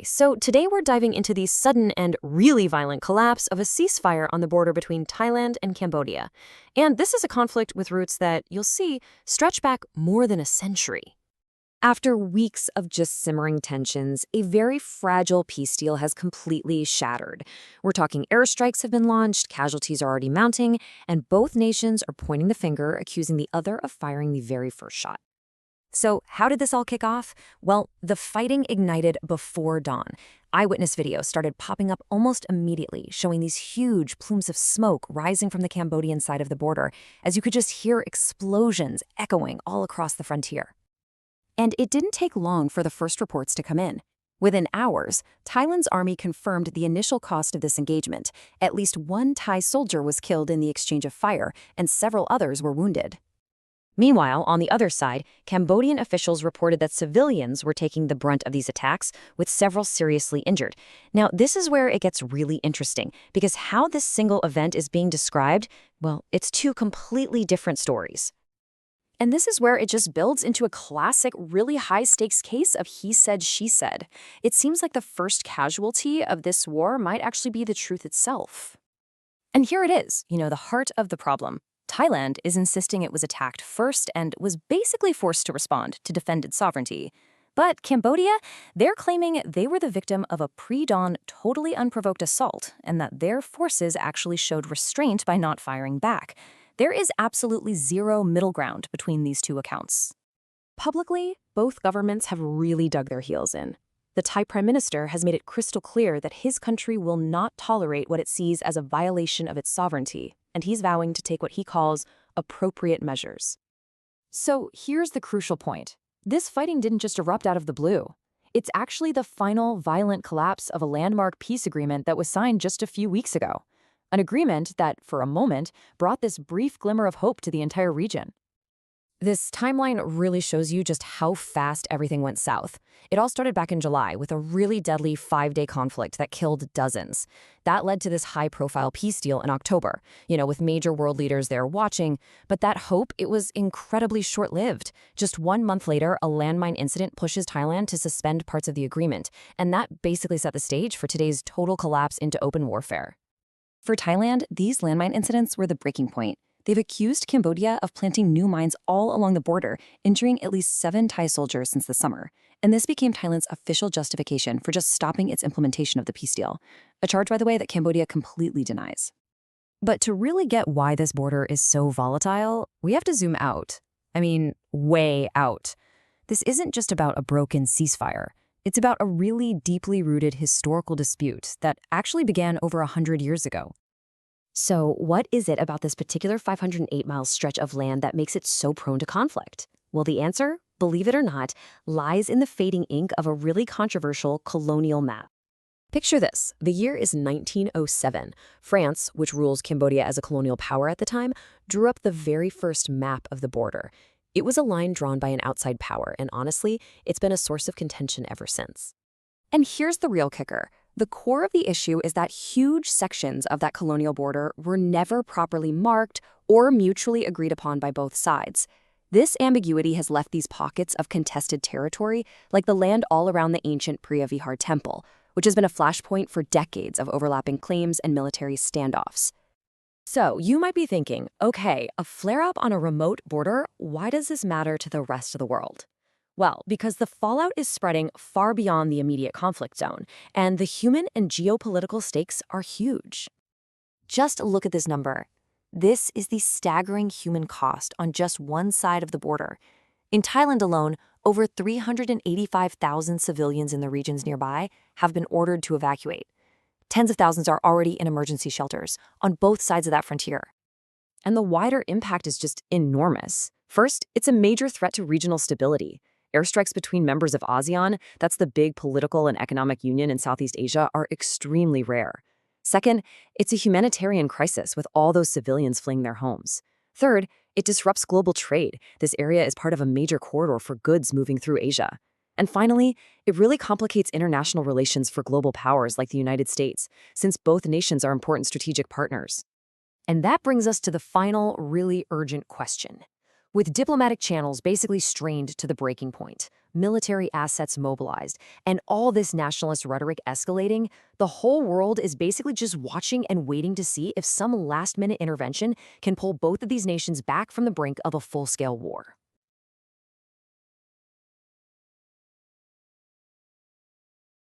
So today we're diving into the sudden and really violent collapse of a ceasefire on the border between Thailand and Cambodia. And this is a conflict with roots that, you'll see, stretch back more than a century. After weeks of just simmering tensions, a very fragile peace deal has completely shattered. We're talking airstrikes have been launched, casualties are already mounting, and both nations are pointing the finger, accusing the other of firing the very first shot. So how did this all kick off? Well, the fighting ignited before dawn. Eyewitness videos started popping up almost immediately, showing these huge plumes of smoke rising from the Cambodian side of the border, as you could just hear explosions echoing all across the frontier. And it didn't take long for the first reports to come in. Within hours, Thailand's army confirmed the initial cost of this engagement. At least one Thai soldier was killed in the exchange of fire, and several others were wounded. Meanwhile, on the other side, Cambodian officials reported that civilians were taking the brunt of these attacks, with several seriously injured. Now, this is where it gets really interesting, because how this single event is being described, well, it's two completely different stories. And this is where it just builds into a classic, really high-stakes case of he said, she said. It seems like the first casualty of this war might actually be the truth itself. And here it is, the heart of the problem. Thailand is insisting it was attacked first and was basically forced to respond to defend its sovereignty. But Cambodia, they're claiming they were the victim of a pre-dawn, totally unprovoked assault, and that their forces actually showed restraint by not firing back. There is absolutely zero middle ground between these two accounts. Publicly, both governments have really dug their heels in. The Thai Prime Minister has made it crystal clear that his country will not tolerate what it sees as a violation of its sovereignty, and he's vowing to take what he calls appropriate measures. So here's the crucial point. This fighting didn't just erupt out of the blue. It's actually the final violent collapse of a landmark peace agreement that was signed just a few weeks ago. An agreement that, for a moment, brought this brief glimmer of hope to the entire region. This timeline really shows you just how fast everything went south. It all started back in July with a really deadly 5-day conflict that killed dozens. That led to this high-profile peace deal in October, with major world leaders there watching. But that hope, it was incredibly short-lived. Just 1 month later, a landmine incident pushes Thailand to suspend parts of the agreement, and that basically set the stage for today's total collapse into open warfare. For Thailand, these landmine incidents were the breaking point. They've accused Cambodia of planting new mines all along the border, injuring at least 7 Thai soldiers since the summer. And this became Thailand's official justification for just stopping its implementation of the peace deal, a charge, by the way, that Cambodia completely denies. But to really get why this border is so volatile, we have to zoom out. I mean, way out. This isn't just about a broken ceasefire. It's about a really deeply rooted historical dispute that actually began over 100 years ago. So what is it about this particular 508-mile stretch of land that makes it so prone to conflict? Well, the answer, believe it or not, lies in the fading ink of a really controversial colonial map. Picture this. The year is 1907. France, which rules Cambodia as a colonial power at the time, drew up the very first map of the border. It was a line drawn by an outside power, and honestly, it's been a source of contention ever since. And here's the real kicker. The core of the issue is that huge sections of that colonial border were never properly marked or mutually agreed upon by both sides. This ambiguity has left these pockets of contested territory, like the land all around the ancient Preah Vihar temple, which has been a flashpoint for decades of overlapping claims and military standoffs. So you might be thinking, okay, a flare-up on a remote border, why does this matter to the rest of the world? Well, because the fallout is spreading far beyond the immediate conflict zone, and the human and geopolitical stakes are huge. Just look at this number. This is the staggering human cost on just one side of the border. In Thailand alone, over 385,000 civilians in the regions nearby have been ordered to evacuate. Tens of thousands are already in emergency shelters on both sides of that frontier. And the wider impact is just enormous. First, it's a major threat to regional stability. Airstrikes between members of ASEAN, that's the big political and economic union in Southeast Asia, are extremely rare. Second, it's a humanitarian crisis with all those civilians fleeing their homes. Third, it disrupts global trade. This area is part of a major corridor for goods moving through Asia. And finally, it really complicates international relations for global powers like the United States, since both nations are important strategic partners. And that brings us to the final, really urgent question. With diplomatic channels basically strained to the breaking point, military assets mobilized, and all this nationalist rhetoric escalating, the whole world is basically just watching and waiting to see if some last-minute intervention can pull both of these nations back from the brink of a full-scale war.